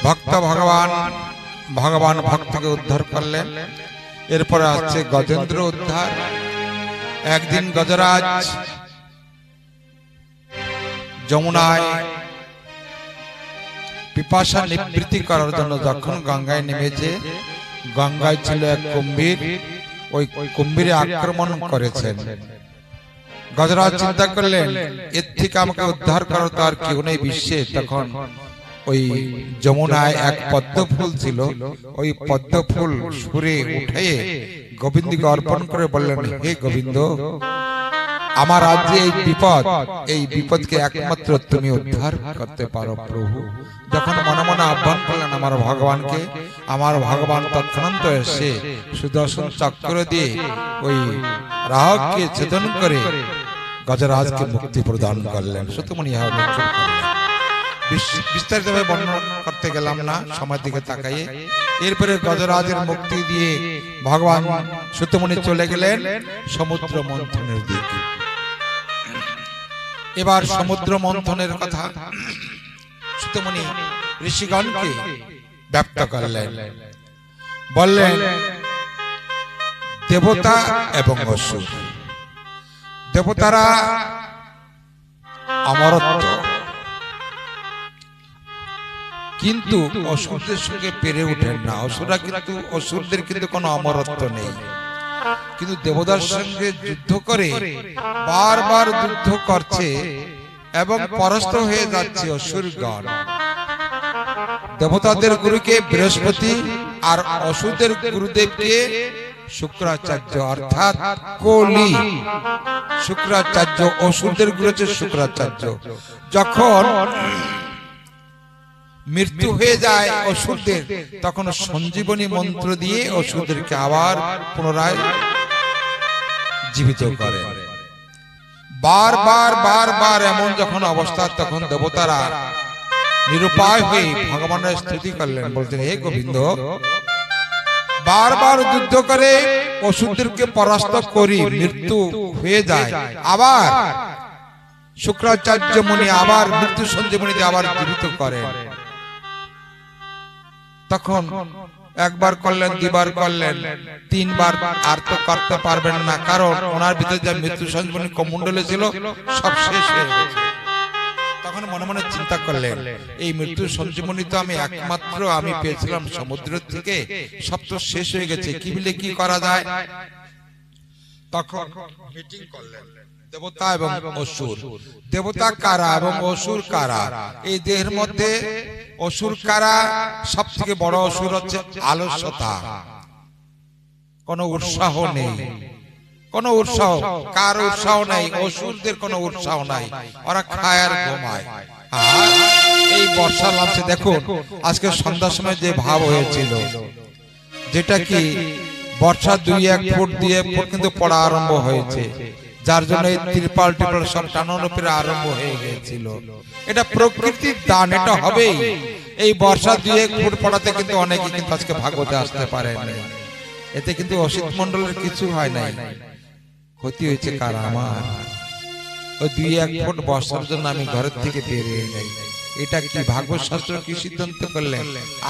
ভক্ত ভগবান ভগবান ভক্তকে উদ্ধার করলেন। এরপরে আসছে গজেন্দ্র উদ্ধার। একদিন গজরাজ যমুনায় পিপাসা নিবৃত্তি করার জন্য যখন গঙ্গায় নেমেছে, গঙ্গায় ছিল এক কুম্ভীর, ওই কুম্ভীরে আক্রমণ করেছেন। গজরাজ চিন্তা করলেন এর থেকে আমাকে উদ্ধার করার তো আর কেউ নেই বিশ্বে। তখন ওই যমুনায় এক পদ্ম ফুল ছিল, ওই পদ্ম ফুল সুরে উঠে গোবিন্দকে অর্পণ করে বললেন, হে গোবিন্দ, আমার রাজ্যে এই বিপদকে একমাত্র তুমি উদ্ধার করতে পারো প্রভু। যখন মনে মনে আহ্বান করলেন আমার ভগবানকে, আমার ভগবান তৎক্ষণাৎ এসে সুদর্শন চক্র দিয়ে ওই রাহককে ছেদন করে গজরাজকে মুক্তি প্রদান করলেন। সুতমণি বিস্তারিতভাবে বর্ণনা করতে গেলাম না, সময়ের দিকে তাকাইয়ে। এরপরে গজরাজের মুক্তি দিয়ে ভগবান সুতমণি চলে গেলেন সমুদ্র মন্থনের দিকে। এবার সমুদ্র মন্থনের কথা সুতমণি ঋষিগণকে ব্যক্ত করলেন। বললেন দেবতা এবং অসুর, দেবতারা অমরত্ব, কিন্তু অসুরদের সঙ্গে পেরে ওঠেন না। অসুরদের কিন্তু কোনো অমরত্ব নেই, কিন্তু দেবতার সঙ্গে যুদ্ধ করে বারবার যুদ্ধ করছে এবং পরাস্ত হয়ে যাচ্ছে অসুরগণ। দেবতাদের গুরুকে বৃহস্পতি আর অসুরদের গুরুদেবকে শুক্রাচার্য অর্থাৎ কলি। শুক্রাচার্য অসুরদের গুরু হচ্ছে শুক্রাচার্য। যখন মৃত্যু হয়ে যায় অসুরদের, তখন সঞ্জীবনী মন্ত্র দিয়ে অসুরদেরকে আবার পুনরায় জীবিত করে। বারবার বারবার এমন যখন অবস্থা, তখন দেবতারা নিরুপায় হয়ে ভগবানের স্তুতি করলেন, বলছেন হে গোবিন্দ, বারবার যুদ্ধ করে অসুরদেরকে পরাস্ত করি, মৃত্যু হয়ে যায়, আবার শুক্রাচার্য মুনি আবার মৃত্যু সঞ্জীবনীতে আবার জীবিত করেন। তখন একবার করলেন, দুইবার করলেন, তিনবার আর তো করতে পারবেন না, কারণ ওনার ভিতরে যে মৃত্যু সঞ্জীবনী কমণ্ডলে ছিল সব শেষ হয়ে গেছে। তখন মনে মনে চিন্তা করলেন এই মৃত্যু সঞ্জীবনী তো একমাত্র আমি পেয়েছিলাম সমুদ্র থেকে, সব তো শেষ হয়ে গেছে, কি বলে কি করা যায়। তখন মিটিং করলেন দেবতা এবং অসুর। দেবতা কারা এবং অসুর কারা? এই দেহের মধ্যে অসুর কারা? সব থেকে বড় অসুর হচ্ছে আলস্যতা, কোনো উৎসাহ নেই, কোনো উৎসাহ। কার উৎসাহ নাই? অসুরদের কোনো উৎসাহ নাই, ওরা খায় আর ঘুমায়। আর এই বর্ষা নামছে, দেখুন আজকে সন্ধ্যার সময় যে ভাব হয়েছিল, যেটা কি বর্ষা 2-1 ফুট দিয়ে কিন্তু পড়া আরম্ভ হয়েছে, যার জন্য এই ত্রিপাল টিপাল সব টানানোপের আরম্ভ হয়ে গিয়েছিল। এটা প্রকৃতির দান, এটা হবেই। এই বর্ষা 2-1 ফুট পড়াতে কিন্তু অনেকে কিন্তু আজকে ভাগবতে আসতে পারেন, এতে কিন্তু অসিত মন্ডলের কিছু হয় নাই, ক্ষতি হয়েছে কার? আমার। ওই 2-1 ফুট বর্ষার জন্য আমি ঘরের থেকে বেরিয়ে নাই। এটা কি ভাগবত শাস্ত্র কি সিদ্ধান্ত করলেন?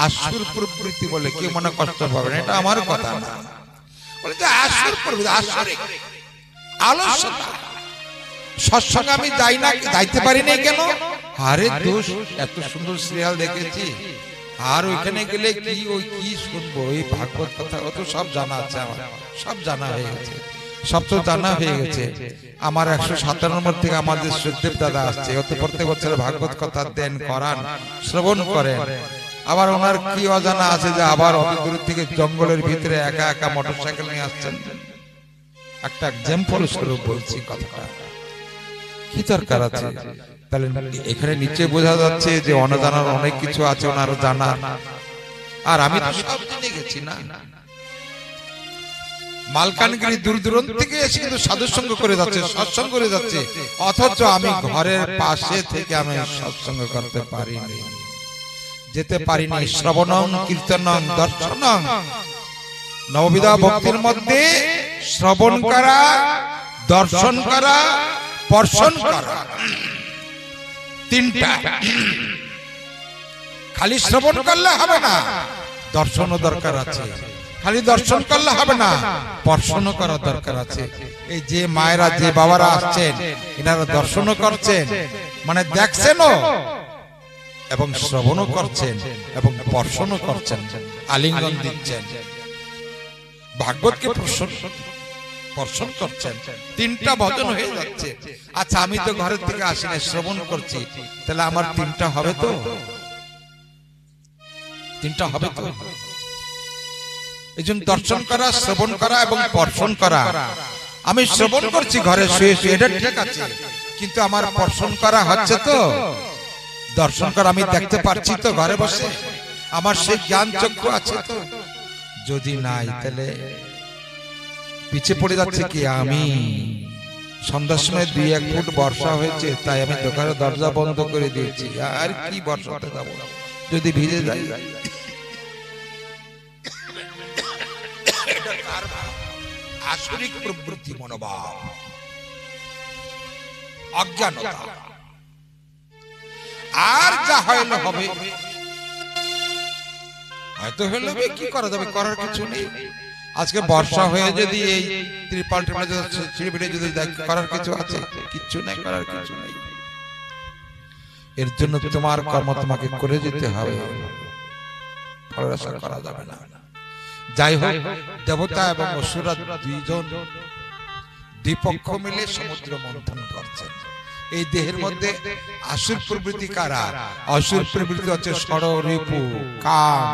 আসুর প্রবৃত্তি বলে কেউ মনে কষ্ট পাবে না, এটা আমার কথা না। বলে যে আসুর প্রবৃত্তি, আসুর আলস্যতা। সৎসঙ্গে আমি যাই না, যাইতে পারি না কেন? আরে দোষ, এত সুন্দর সিরিয়াল দেখেছি, আর ওইখানে গেলে কি ওই কি শুনবো? ওই ভাগবত কথা ও তো সব জানা আছে, আমার সব জানা হয়ে গেছে, সব তো জানা হয়ে গেছে। আমার 157 নম্বর থেকে আমাদের সুখদেব দাদা আসছে, ওতে প্রত্যেক বছর ভাগবত কথা দেন, করান, শ্রবণ করেন। আবার ওনার কি অজানা আছে যে আবার অত দূর থেকে জঙ্গলের ভিতরে একা একা মোটরসাইকেল নিয়ে আসছেন। একটা এক্সাম্পল স্বরূপ বলছি কথাটা, কি দরকার আছে? তাহলে এখানে নিচে বোঝা যাচ্ছে যে অনজানার অনেক কিছু আছে ওনার জানা, আর আমি তো সব জেনে গেছি না। মালকানগিরি দূর দূরান্ত থেকে এসে কিন্তু সাধু সঙ্গ করে যাচ্ছে, সৎসঙ্গ করে যাচ্ছে, অথচ আমি ঘরের পাশে থেকে আমি সৎসঙ্গ করতে পারিনি, যেতে পারিনি। শ্রবণং কীর্তনং দর্শনং, নববিধা ভক্তির মধ্যে শ্রবণ করা, দর্শন করা, স্পর্শন করা, তিনটা। খালি শ্রবণ করলে হবে না, দর্শনও দরকার আছে। খালি দর্শন করলে হবে না, স্পর্শনও করার দরকার আছে। এই যে মায়েরা যে বাবারা আসছেন এনারা দর্শনও করছেন, মানে দেখছেনও এবং শ্রবণও করছেন এবং স্পর্শনও করছেন, আলিঙ্গন দিচ্ছেন, ভাগবতকে স্পর্শন করছেন। তিনটা ভজন হয়ে যাচ্ছে। আচ্ছা, আমি তো ঘরের থেকে আসি না, শ্রবণ করছি, তাহলে আমার তিনটা হবে তো? তিনটা হবে তো? এই জন্য দর্শন করা, শ্রবণ করা এবং স্পর্শন করা। আমি শ্রবণ করছি ঘরে শুয়ে শুয়ে, এটা ঠিক আছে, কিন্তু আমার স্পর্শন করা হচ্ছে তো? দর্শন করা আমি দেখতে পারছি তো ঘরে বসে? আমার সেই জ্ঞান চক্ষু আছে তো? যদি নাই, তাহলে পিছিয়ে পড়ে যাচ্ছে কি? আমি সন্ধ্যার সময় 2-1 ফুট বর্ষা হয়েছে, তাই আমি দোকানের দরজা বন্ধ করে দিয়েছি। আর কি বর্ষাতে যাবো, যদি ভিজে যাই। আসরিক প্রবৃত্তি, মনোভাব, অজ্ঞানতা। আর যা হইল হবে, হয়তো হইল, কি করা যাবে? করার কিছু নেই। আজকে বর্ষা হয়ে যদি এই ত্রিপাল ছিঁড়ে যদি করার কিছু আছে? কিচ্ছু নাই, করার কিছু নেই। এর জন্য তোমার কর্ম তোমাকে করে যেতে হবে, ফলের আশা করা যাবে না। যাই হোক, দেবতা এবং অসুররা দুইজন দ্বিপক্ষ মিলে সমুদ্র মন্থন করছেন। এই দেহের মধ্যে আসুর প্রবৃত্তি কারা? আসুর প্রবৃত্তি হচ্ছে ষড়রিপু, কাম,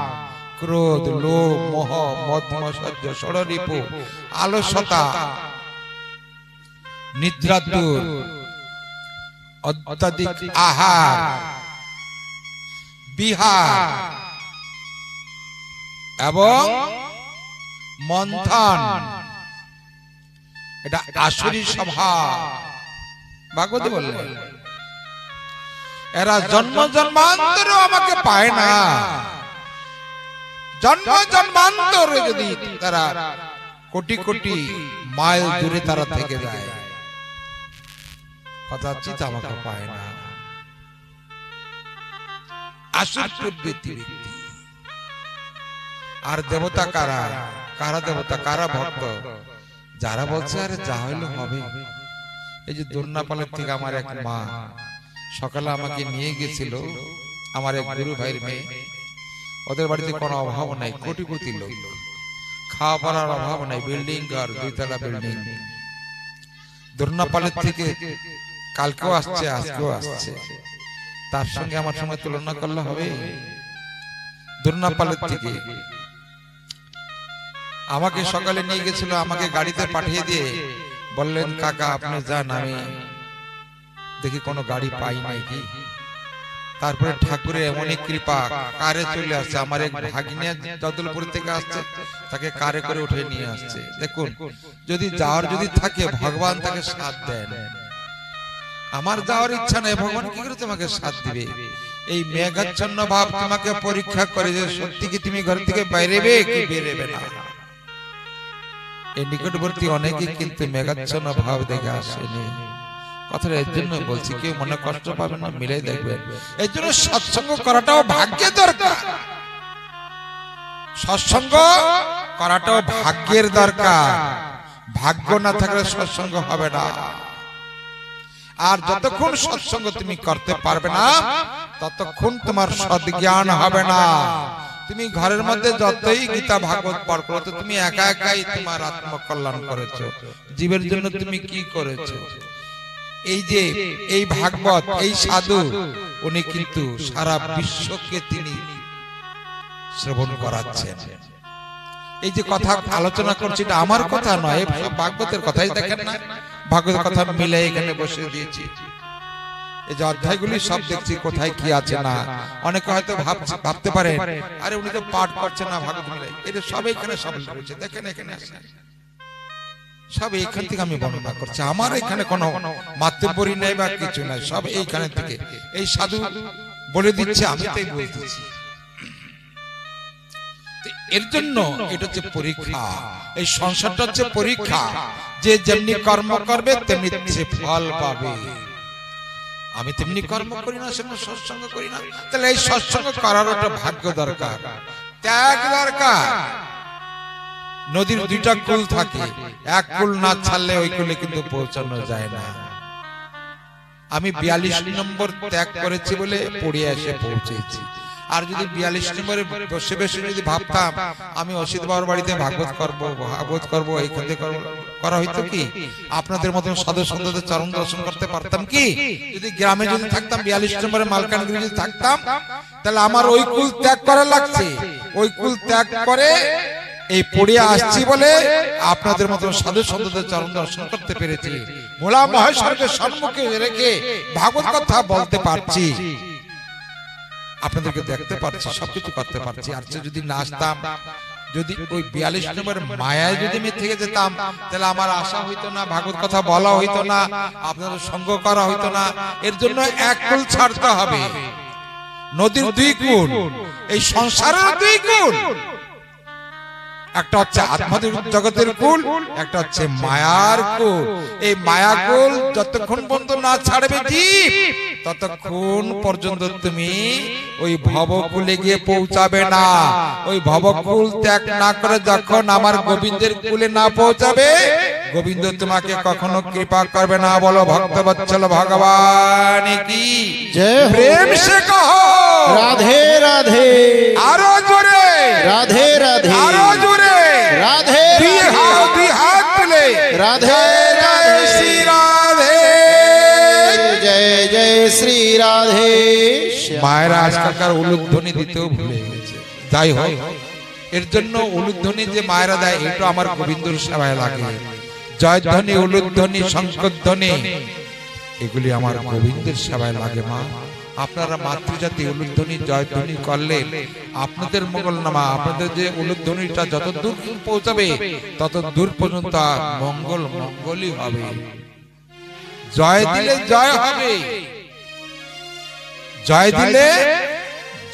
ক্রোধ, লোভ, মোহ, মদ, মাৎসর্য, ষড়রিপু, আলস্যতা, নিদ্রাদুর, অত্যাধিক আহার, বিহার এবং মন্থন। এটা আসুরি স্বভাব। ভাগবত বললেন এরা জন্ম জন্মান্তরে আমাকে পায় না। জন্ম জন্মান্তরে যদি তারা কোটি কোটি মাইল দূরে তারা থেকে যায়, কদাচিৎ আমাকে পায় না। আসুর প্রবৃত্তি ব্যক্তি। আর দেবতা কারা? কারা দেবতা, কারা ভক্ত? যারা বলছে আরে যা হইলো হবে। এই যে দোরনাপালের থেকে আমার এক মা সকালে আমাকে নিয়ে গেছিল, আমার এক গুরু ভাইয়ের মেয়ে। ওদের বাড়িতে কোনো অভাব নাই, কোটিপতি লোক, খাওয়া পড়ার অভাব নাই, বিল্ডিং ঘর, 2 তলা বিল্ডিং। দোরনাপালের থেকে কালকেও আসছে, আজকেও আসছে। তার সঙ্গে আমার সঙ্গে তুলনা করলে হবে? দোরনাপালের থেকে আমাকে সকালে নিয়ে গেছিল, আমাকে গাড়িতে পাঠিয়ে দিয়ে বললেন কাকা আপনি যান, আমি দেখি কোনো গাড়ি পাই নাকি। তারপরে ঠাকুরের এমনই কৃপা, কারে চলে আসছে। আমার এক ভাগিনা জদলপুর থেকে আসছে, তাকে কারে করে উঠে নিয়ে আসছে। দেখুন, যদি যাওয়ার যদি থাকে ভগবান তাকে সাথ দেন। আমার যাওয়ার ইচ্ছা নাই, ভগবান কি করে তোমাকে সাথ দিবে? এই মেঘাচ্ছন্ন ভাব তোমাকে পরীক্ষা করে যে সত্যি কি তুমি ঘর থেকে বাইরেবে কি বেরোবে না। এই নিকটবর্তী অনেকে কিন্তু মেঘাচ্ছন্ন ভাব দেখে আসেনি। কথাটা এর জন্য বলছি, কেউ মনে কষ্ট পাবে না, মিলাই দেখবেন। এর জন্য সৎসঙ্গ করাটাও ভাগ্যের দরকার। সৎসঙ্গ করাটাও ভাগ্যের দরকার। ভাগ্য না থাকলে সৎসঙ্গ হবে না। আর যতক্ষণ সৎসঙ্গ তুমি করতে পারবে না, ততক্ষণ তোমার সদ্জ্ঞান হবে না। তুমি ঘরের মধ্যে যতই গীতা ভাগবত পাঠ করো, তো তুমি একা একাই তোমার আত্মকল্যাণ করেছো। জীবের জন্য তুমি কি করেছো? এই যে এই ভাগবত, এই সাধু, উনি কিন্তু সারা বিশ্বকে তিনি শ্রবণ করাচ্ছেন। এই যে কথা আলোচনা করছি, এটা আমার কথা নয়, ভাগবতের কথাই। দেখেন না, ভাগবতের কথা মিলে এখানে বসে দিয়েছি। এই যে অধ্যায়গুলি সব দেখছি কোথায় কি আছে না। অনেকে হয়তো ভাবতে পারেন আরে উনি তো পাঠ করছেন না, ভাগবত মিলে। এটা সব এখানে সব রয়েছে, দেখেন এখানে আছে সব। এইখান থেকে আমি বর্ণনা করছি, আমার এখানে কোনো মাতব্বরি নেই বা কিছু নাই, সব এইখানে থেকে এই সাধু বলে দিচ্ছে, আমি তাই বলতেছি। এর জন্য এটা হচ্ছে পরীক্ষা। এই সংসারটা হচ্ছে পরীক্ষা। যে যেমনি কর্ম করবে তেমনি সে ফল পাবে। আমি তেমনি কর্ম করি না, সেমন সৎসঙ্গ করি না। তাহলে এই সৎসঙ্গ করার একটা ভাগ্য দরকার, ত্যাগ দরকার। নদীর দুইটা কুল থাকে, এক কুল না ছাড়লে ওই কুলে কিন্তু পৌঁছানো যায় না। আমি 42 নম্বর ত্যাগ করেছি বলে পড়ে এসে পৌঁছেছি। আর যদি 42 নম্বরে বসে বসে যদি ভাবতাম আমি অসিত বাবার বাড়িতে ভাগবত করব এইখানে করা হইতো কি? আপনাদের মতন সাধু সন্তদের চরণ দর্শন করতে পারতাম কি? যদি গ্রামে যদি থাকতাম, 42 নম্বরে মালকানগিরি যদি থাকতাম, তাহলে আমার ওই কুল ত্যাগ করা লাগছে। ওই কুল ত্যাগ করে এই পড়ে আসছি বলে আপনাদের মতো সাধু সন্তদের চরণ দর্শন করতে পেরেছি, ভোলা মহেশ্বরকে সম্মুখে রেখে ভাগবত কথা বলতে পারছি, আপনাদেরকে দেখতে পারছি, সবকিছু করতে পারছি। আর যদি না আসতাম, যদি ওই 42 নম্বর মায়ায় যদি আমি থেকে যেতাম, তাহলে আমার আশা হইতো না, ভাগবত কথা বলা হইতো না, আপনাদের সঙ্গ করা হইতো না। এর জন্য এক কুল ছাড়তে হবে। নদীর দুই কুল, এই সংসারের দুই কুল, একটা হচ্ছে আধ্যাত্মিক জগতের কুল, একটা হচ্ছে মায়ার কুল। এই মায়া কুল যতক্ষণ পর্যন্ত না ছাড়বে জীব, ততক্ষণ পর্যন্ত তুমি ওই ভবকুলে গিয়ে পৌঁছাবে না। ওই ভবকুল ত্যাগ না করে যখন আমার গোবিন্দের কুলে না পৌঁছাবে, গোবিন্দ তোমাকে কখনো কৃপা করবে না। বলো ভক্তবৎসল ভগবান কি জয়। প্রেম সে কহো রাধে রাধে, আরো জোরে রাধে রাধে, আরো জোরে রাধে দুই হাত তুলে রাধে জয় শ্রী রাধে, জয় জয় শ্রী রাধে। মায়েরা আজকালকার উলুধ্বনি দিতেও ভুলে গেছে। যাই হোক, এর জন্য উলুধ্বনি যে মায়েরা দেয়, এটা আমার গোবিন্দর সেবায় লাগে। জয়ধ্বনি, উলুধ্বনি, শঙ্খধ্বনি, এগুলি আমার গোবিন্দের সেবায় লাগে। মা, আপনারা মাতৃজাতি উলুধ্বনি জয়ধ্বনি করলে আপনাদের মঙ্গল নামা, আপনাদের যে উলুধ্বনিটা যত দূর পৌঁছাবে তত দূর পর্যন্ত মঙ্গলই হবে। জয় দিলে জয় হবে, জয় দিলে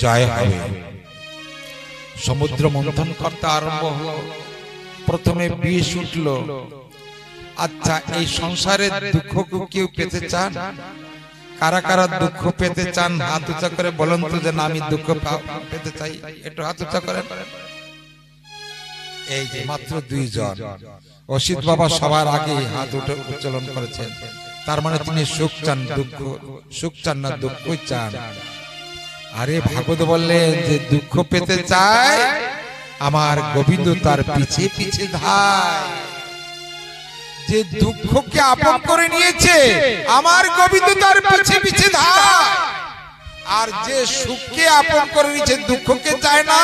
জয় হবে। সমুদ্র মন্থন করতে আরম্ভ হলো, প্রথমে বিষ উঠল। আচ্ছা, এই সংসারের দুঃখ কেউ পেতে চান? কারা কারা দুঃখ পেতে চান হাত উঁচা করে বলুন তো, যে আমি দুঃখ পেতে চাই, একটু হাত উঁচা করেন। এই যে মাত্র 2 জন, অসিত বাবা সবার আগে হাত উত্তোলন করেছেন। তার মানে তিনি সুখ চান, সুখ চান না দুঃখ চান। আরে ভাগবত বললেন যে দুঃখ পেতে চায় আমার গোবিন্দ তার পিছে পিছে ধায়। যে দুঃখকে আপন করে নিয়েছে আমার গোবিন্দ তার পিছে পিছে ধায়। আর যে সুখকে আপন করে নিয়েছে, দুঃখকে চায় না,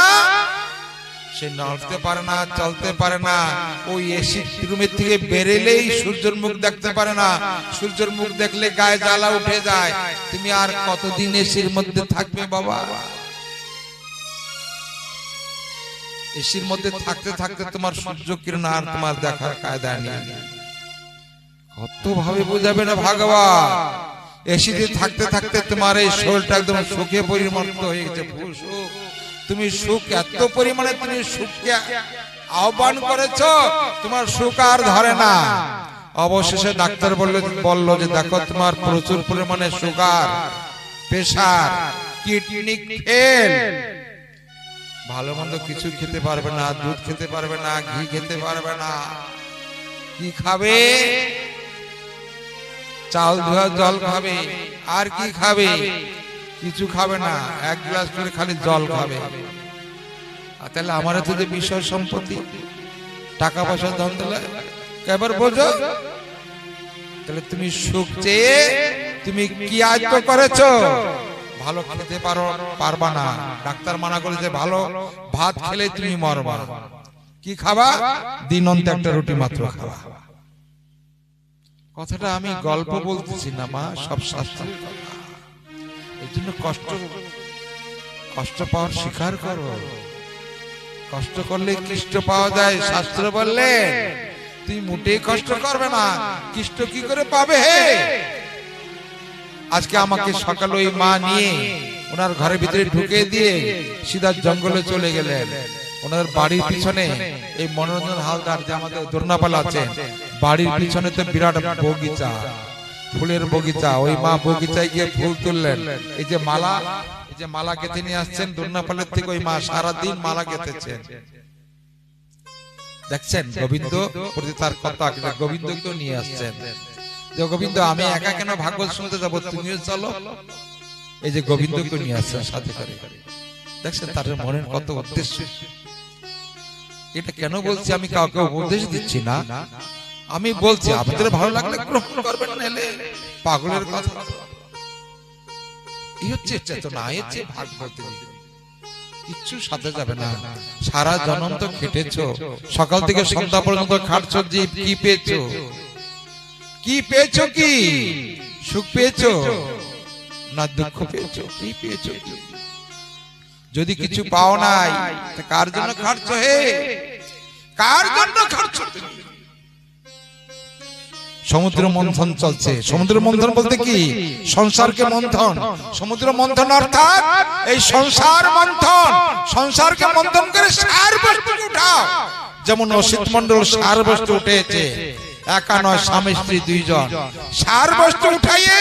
সে নড়তে পারে না, চলতে পারে না। ওই এসি রুমের থেকে বেরেলেই সূর্যের মুখ দেখতে পারে না। সূর্যের মুখ দেখলে গায়ে জ্বালা উঠে যায়। তুমি আর কতদিন এসির মধ্যে থাকবে বাবা? এসির মধ্যে থাকতে থাকতে তোমার সূর্য কিরণ আর তোমার দেখার কায়দা নেই। কত ভাবে বোঝাবে না ভগবান। এসিতে থাকতে থাকতে তোমার এই শরীরটা একদম সুখে পরিণত হয়ে গেছে। তুমি সুখ এত পরিমাণে, তুমি সুখকে আহ্বান করেছো, তোমার সুখ আর ধরে না। অবশেষে ডাক্তার বলল যে দেখো, তোমার প্রচুর পরিমাণে সুগার, প্রেসার, কিডনি ফেল, ভালো মন্দ কিছু খেতে পারবে না, দুধ খেতে পারবে না, ঘি খেতে পারবে না। কি খাবে? চাল ধোয়া জল খাবে। আর কি খাবে? কিছু খাবে না, 1 গ্লাস করে খালি জল খাবে। তাহলে আমার তো যে বিষয় সম্পত্তি, টাকা পয়সা ধন দিলে এবার বোঝো। তাহলে তুমি সুখ চেয়ে তুমি কি আয়ত্ত করেছো? ভালো খেতে পারবা না। ডাক্তার মানা করেছে ভালো ভাত খেলে তুমি মরবা। কি খাবা? দিন অন্তে একটা রুটি মাত্র খাবা। কথাটা আমি গল্প বলতেছি না মা, সব শাস্ত্র। এই জন্য কষ্ট পাওয়ার স্বীকার করো। কষ্ট করলে কৃষ্ট পাওয়া যায়। শাস্ত্র বললে তুই মোটেই কষ্ট করবে না, কৃষ্ট কি করে পাবে? হে, আজকে আমাকে সকালে ওই মা নিয়ে ওনার ঘরের ভিতরে ঢুকে দিয়ে সিধা জঙ্গলে চলে গেলেন। ওনার বাড়ির পিছনে এই মনোরঞ্জন হালদার যে আমাদের দোরনাপাল আছে, বাড়ির পিছনে তো বিরাট বগিচা। ফুলের বগিচা, ওই মা বগিচায় গিয়ে ফুল তুললেন। এই যে মালা গেঁথে নিয়ে আসছেন দন্নাপালের থেকে, ওই মা সারাদিন মালা গেঁথেছেন। দেখছেন গোবিন্দ প্রতি তার কথা, গোবিন্দকেও নিয়ে আসছেন যে গোবিন্দ আমি একা কেন ভাগবত শুনতে যাবো, তুমিও চলো। এই যে গোবিন্দকে নিয়ে আসছেন সাথে করে। দেখছেন তার মনের কত উদ্দেশ্য। এটা কেন বলছি, আমি কাউকে উপদেশ দিচ্ছি না, আমি বলছি আপনাদের ভালো লাগলে গ্রহণ করবেন, নাহলে পাগলের কথা। এই হচ্ছে চেতনা, এই হচ্ছে ভাগবত। কিচ্ছু সাথে যাবে না। সারা জনম তো খেটেছো, সকাল থেকে সন্ধ্যা পর্যন্ত খাটছো, যে কি পেয়েছো? কি পেয়েছো? কি সুখ পেয়েছো না দুঃখ পেয়েছো? কি পেয়েছো? যদি কিছু পাও নাই, কার জন্য খাটছো? হে, কার জন্য খাটছো? সমুদ্র মন্থন চলছে। সমুদ্র মন্থন বলতে কি? সংসারকে মন্থন। সমুদ্র মন্থন অর্থাৎ এই সংসার মন্থন। সংসারকে মন্থন করে সার বস্তু উঠাও। যেমন অসিত মন্ডল সার বস্তু উঠেছে, একা নয়, স্বামী স্ত্রী দুইজন সার বস্তু উঠাইয়ে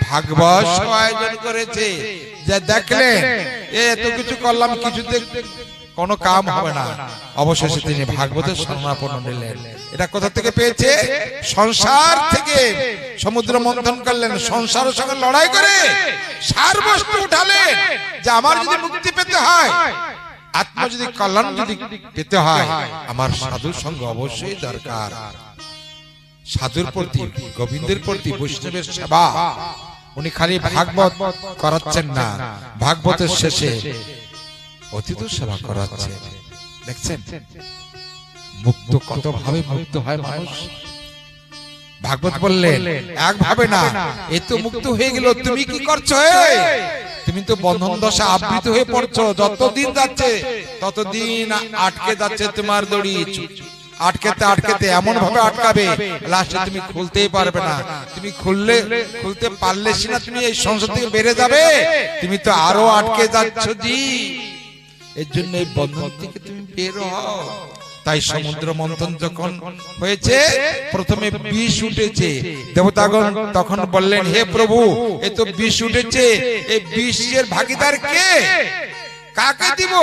ভাগবত আয়োজন করেছে। যে দেখলেন এত কিছু করলাম, কিছুতে কোনো কাম হবে না, অবশেষে তিনি ভাগবতের শরণাপন্ন নিলেন। এটা কোথা থেকে পেয়েছে? সংসার থেকে সমুদ্র মন্থন করলেন, সংসারের সঙ্গে লড়াই করে সার বস্তু উঠালেন। যে আমার যদি মুক্তি পেতে হয়, আত্মা যদি কল্যাণ যদি পেতে হয়, আমার সাধুর সঙ্গে অবশ্যই দরকার। সাধুর প্রতি, গোবিন্দের প্রতি বৈষ্ণবের সেবা। উনি খালি ভাগবত করাচ্ছেন না, ভাগবতের শেষে অতিথি সেবা করাচ্ছে। দেখছেন মুক্ত কত ভাবে মুক্ত হয় মানুষ। ভাগবত বললেন এক ভাবে না, এ তো মুক্ত হয়ে গেল, তুমি কি করছো? তুমি তো বন্ধন দশা আবৃত হয়ে পড়ছো। যতদিন যাচ্ছে ততদিন আটকে যাচ্ছে তোমার দড়ি। আটকেতে আটকেতে এমন ভাবে আটকাবে, লাস্টে তুমি খুলতেই পারবে না। তুমি খুলতে পারলে সিনা তুমি এই সংসার থেকে বেড়ে যাবে, তুমি তো আরো আটকে যাচ্ছ। জি, এর জন্য এই বন্ধন থেকে তুমি বের হও। তাই সমুদ্র মন্থন যখন হয়েছে, প্রথমে বিষ উঠেছে। দেবতাগণ তখন বললেন, হে প্রভু, এ তো বিষ উঠেছে, এই বিষের ভাগীদার কে? কাকে দিব?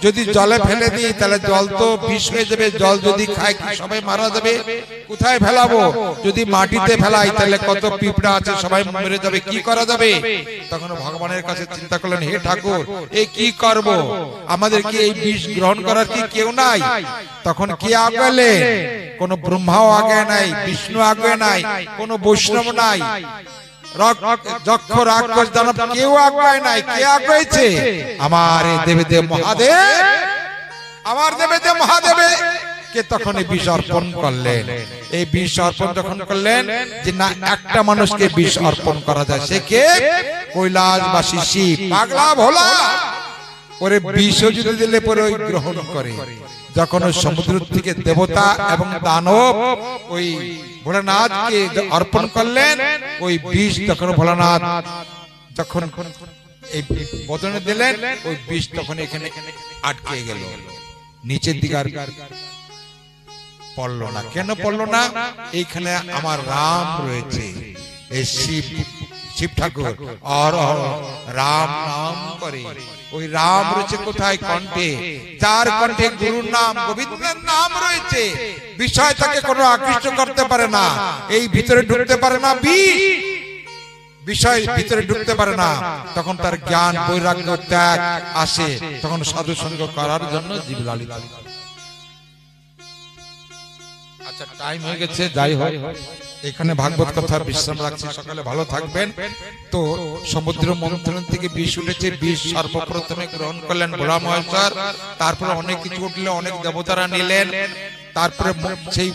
যদি জলে ফেলে দিই তাহলে জল তো বিষ হয়ে যাবে, জল যদি খায় কি সবাই মারা যাবে? কোথায় ফেলাবো? যদি মাটিতে ফেলাই তাহলে কত পিঁপড়া আছে, সবাই মরে যাবে, কি করা যাবে? তখন ভগবানের কাছে চিন্তা করলেন, হে ঠাকুর, এ কি করব? আমাদের কি এই বিষ গ্রহণ করার কি কেউ নাই? তখন কি আগালে? কোন ব্রহ্মাও আগে নাই, বিষ্ণু আগে নাই, কোন বৈষ্ণব নাই, যক্ষ রাক্ষস দানব কেউ আগায় নাই। কে আগাইছে? আমার দেবদেব মহাদেব। আমার দেবদেব মহাদেবে কে তখন এই বিষ অর্পণ করলেন। এই বিষ অর্পণ যখন করলেন, যে না, একটা মানুষকে বিষ অর্পণ করা যায়, সে কে? কৈলাসবাসী শিব। পাগলা ভোলা ওরে বিষ যদি দিলে পরে ওই গ্রহণ করে। যখন ওই সমুদ্র থেকে দেবতা এবং দানব ওই ভোলানাথকে অর্পণ করলেন, ওই বিষ তখন ভোলানাথ যখন এই বদনে দিলেন, ওই বিষ তখন এখানে আটকে গেল, নিচের দিকে আর পড়লো না। কেন পড়লো না? এইখানে আমার রাম রয়েছে। এই শিব ঠাকুর আর রাম নাম করে। ওই রাম রয়েছে কোথায়? কণ্ঠে। যার কণ্ঠে গুরুর নাম, গোবিন্দের নাম রয়েছে, বিষয় তাকে কোনো আকৃষ্ট করতে পারে না, এই ভিতরে ঢুকতে পারে না, বিষয় ভিতরে ঢুকতে পারে না। তখন তার জ্ঞান বৈরাগ্য ত্যাগ আসে, তখন সাধু সঙ্গ করার জন্য জীব লালিত। আচ্ছা, টাইম হয়ে গেছে, যাই হোক, এখানে ভাগবত কথা বিশ্রাম রাখছি। সকালে ভালো থাকবেন। তো সমুদ্র মন্থন থেকে বিষ উঠেছে, বিষ সর্বপ্রথমে গ্রহণ করলেন ভোলা মহেশ্বর। তারপরে অনেক কিছু উঠলে, অনেক দেবতারা নিলেন। তারপরে সেই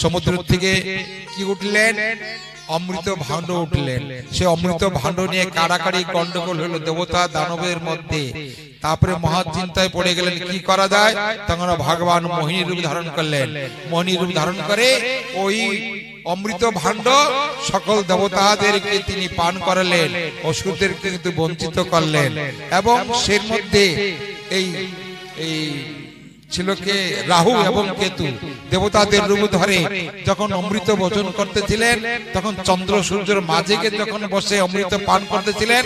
সমুদ্র থেকে কি উঠলেন? অমৃত ভাণ্ড উঠলেন। সে অমৃত ভাণ্ড নিয়ে কাড়াকাড়ি গন্ডগোল হলো দেবতা দানবের মধ্যে। তারপরে মহা চিন্তায় পড়ে গেলেন, কি করা যায়? তখন ভগবান মোহিনী রূপ ধারণ করলেন। মোহিনী রূপ ধারণ করে ওই অমৃত ভাণ্ড সকল দেবতাদেরকে তিনি পান করালেন, অসুরদেরকে কিন্তু বঞ্চিত করলেন। এবং সের মধ্যে এই ছিল কে রাহু এবং কেতু দেবতাদের রূপ ধরে যখন অমৃত ভোজন করতেছিলেন তখন চন্দ্র সূর্যের মাঝে গিয়ে যখন বসে অমৃত পান করতেছিলেন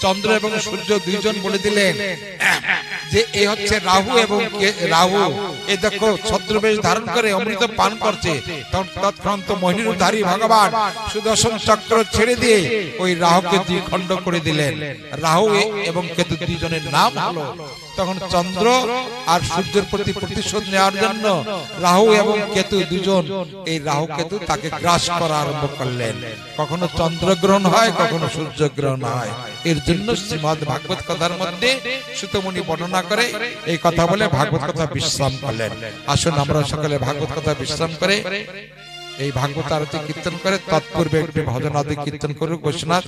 চন্দ্র এবং সূর্য দুইজন বলে দিলেন যে এ হচ্ছে রাহু এবং রাহু এ দেখো ছদ্রবেশ ধারণ করে অমৃত পান করছে তৎক্ষণাৎ মহিনীধারী ভগবান সুদর্শন চক্র ছেড়ে দিয়ে ওই রাহুকে দ্বিখণ্ড করে দিলেন রাহু এবং কেতু দুইজনের নাম হলো তখন চন্দ্র আর সূর্যের প্রতি প্রতিশোধ নেওয়ার জন্য রাহু এবং কেতু দুজন এই রাহু কেতু তাকে গ্রাস করা আরম্ভ করলেন কখনো চন্দ্রগ্রহণ হয় কখনো সূর্যগ্রহণ হয় এর জন্য শ্রীমদ্ ভাগবত কথার মধ্যে সুতমুনি বর্ণনা করে এই কথা বলে ভাগবত কথা বিশ্রাম করলেন আসুন আমরা সকলে ভাগবত কথা বিশ্রাম করে এই ভাগবত আরতি কীর্তন করে তৎপূর্বে একটি ভজন আদি কীর্তন করুক বৈষ্ণব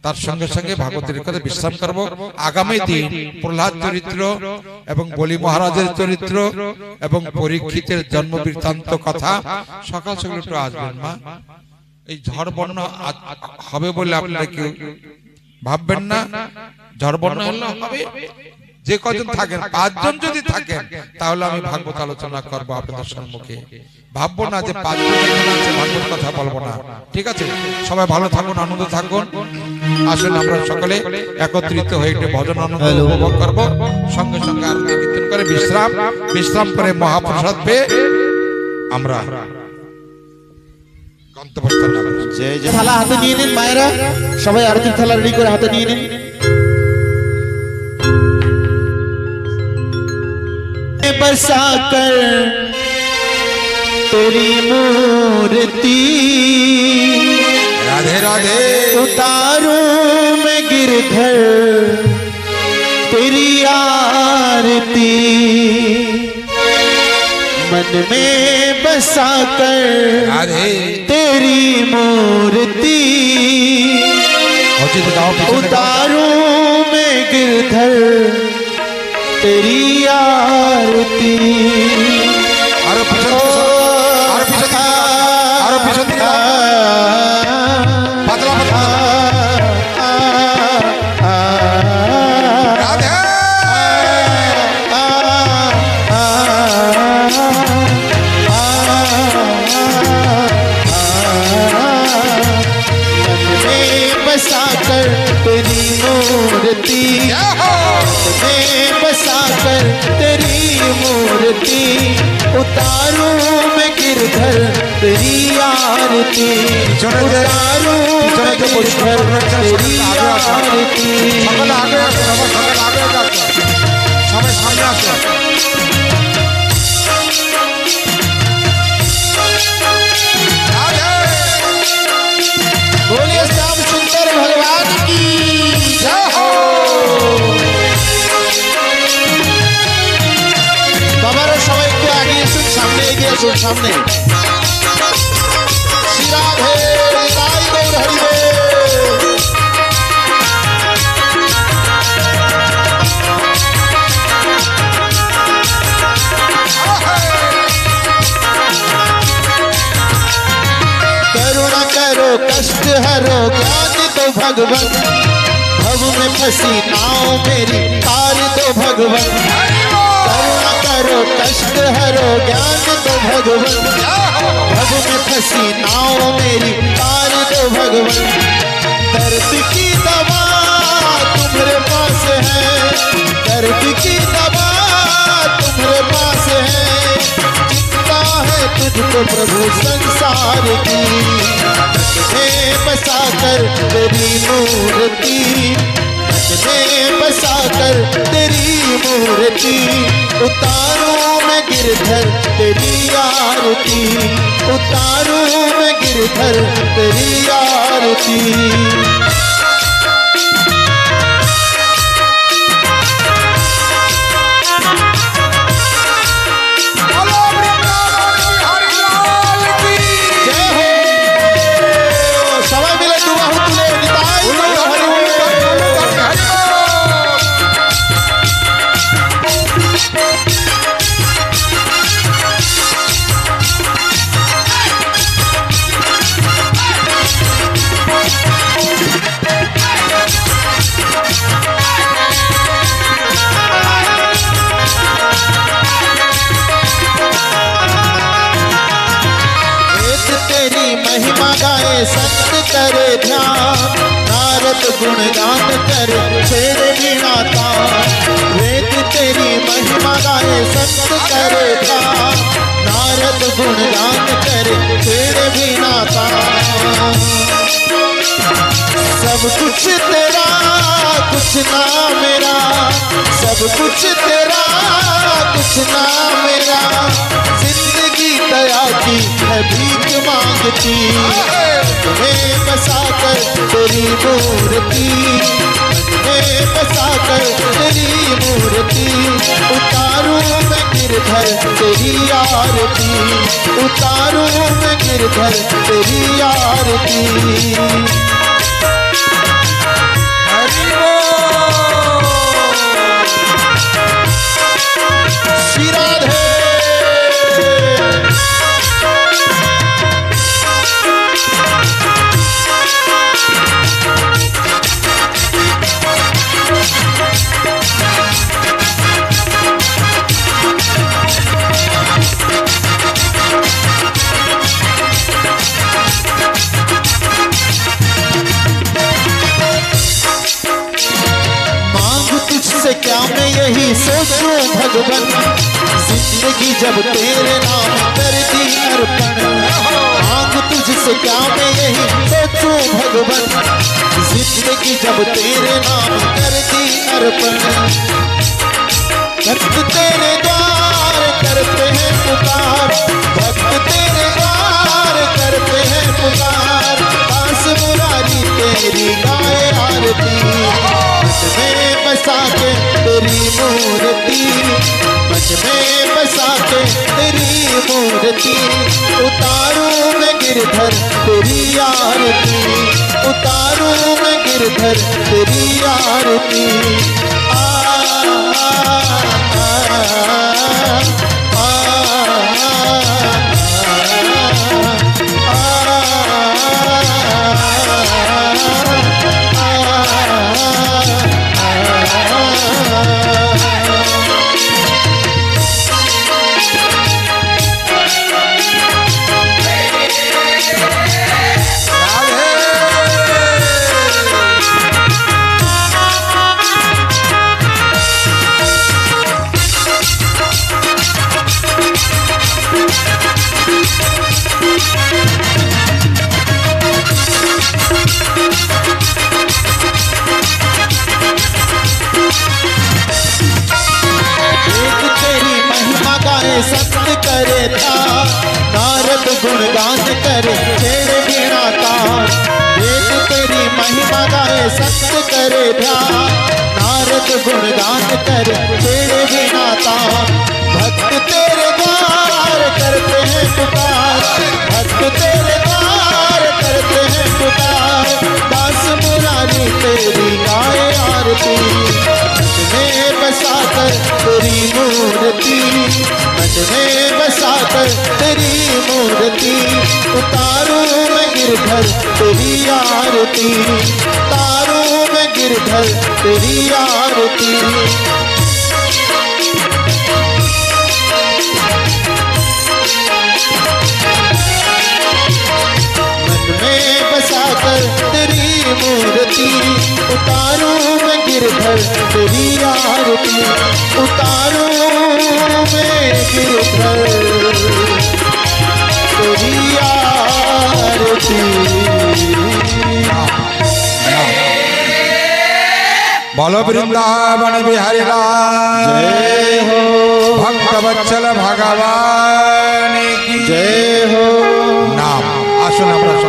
তার সঙ্গে সঙ্গে ভাগবতের কথা বিশ্রাম করব আগামী দিন প্রহ্লাদ চরিত্র এবং বলি মহারাজের চরিত্র এবং পরীক্ষিতের জন্ম বৃত্তান্ত কথা সকাল সকাল একটু আসবেন মা এই ঝড় বন্যা হবে বলে আপনারা কেউ ভাববেন না ঝড় বন্যা হলে হবে যে কজন থাকেন পাঁচজন যদি থাকেন তাহলে আমি ভাগবত আলোচনা করবো আপনাদের সম্মুখে ভাববো না যে পাঁচজন আছে ভাগবত কথা বলবো না ঠিক আছে সবাই ভালো থাকুন আনন্দ থাকুন আসুন আমরা সকলে একত্রিত হয়ে একটু ভজন আনন্দ উপভোগ করবো সঙ্গে সঙ্গে আরতি কীর্তন করে বিশ্রাম করে মহাপ্রসাদ পেয়ে আমরা গন্তব্যস্থান जय जय थाला हाथे নিয়ে নিন মায়েরা সবাই আরতির থালা রেডি করে হাতে নিয়ে নিন बसा कर तेरी मूर्ति राधे राधे उतारूं मैं गिरधर तेरी आरती मन में बसा कर राधे तेरी मूर्ति उतारूं मैं गिरधर तेरी आरती बसा कर तेरी मूर्ति बसा कर तेरी मूर्ति उतारूं मैं गिरधर तेरी आरती उतारूं मैं गिरधर तेरी आरती बोलिए श्याम सुंदर भगवान की जय हो बाबारा সবাই একটু আগে এসুন সামনে এগিয়ে আসুন সামনে শ্রী রাধে রাই গৌর হরিবে करुणा करो कष्ट हरो ज्ञान दो भगवान भव में फंसी नाव मेरी तार दो भगवान करुणा करो कष्ट हरो ज्ञान दो भगवान भव में फंसी नाव मेरी तार दो भगवान दर्द की दवा तुम्हारे पास है दर्द की दवा तुम्हारे पास है चिंता है तुझको प्रभु संसार की बसा कर तेरी मूर्ति बसा कर तेरी मूर्ति उतारूं मैं गिरधर तेरी आरती उतारूं मैं गिरधर तेरी आरती संत करे ध्यान, नारद गुणगान करे छेड़े वीणा तान। वेद तेरी महिमा गाए संत करे ध्यान, नारद गुणगान करे छेड़े वीणा तान। सब कुछ तेरा कुछ ना मेरा, सब कुछ तेरा कुछ ना मेरा, जिंदगी दया की है भीख मांगती। में बसा कर तेरी मूर्ति, में बसा कर तेरी मूर्ति, उतारूं मैं गिरधर तेरी आरती, उतारूं मैं गिरधर तेरी आरती। श्री राधे। तुझसे क्या मैं यही सोचूं भगवन, जिंदगी जब तेरे नाम कर दी अर्पण। मांग तुझसे क्या मैं यही सोचूं भगवन, जिंदगी जब तेरे नाम कर दी अर्पण। भक्त तेरे द्वार करते हैं पुकार, भक्त तेरे द्वार करते हैं पुकार, दास मुरारी तेरी गाए आरती। में बसा के तेरी मूर्ति, मन में बसा के तेरी मूर्ति, उतारूं मैं गिरधर तेरी आरती, उतारूं मैं गिरधर तेरी आरती। संत करे ध्यान, नारद गुणगान करे छेड़े वीणा तान। वेद तेरी महिमा गाए संत करे ध्यान, नारद गुणगान करे छेड़े वीणा तान। भक्त तेरे द्वार करते हैं पुकार, भक्त तेरे द्वार करते हैं पुकार, दास मुरारी तेरी गाए आरती। में बसा कर तेरी मूर्ति, मन में बसा कर तेरी मूर्ति, उतारूं मैं गिरधर तेरी आरती, उतारूं मैं गिरधर तेरी आरती। मन में बसा कर तेरी मूर्ति, उतारूं मैं गिरधर तेरी आरती, उतारूं मैं गिरधर तेरी आरती। बोलो वृंदावन बिहारी लाल जय हो, भक्त वत्सल भगवान की जय हो। नाम আসুন আমরা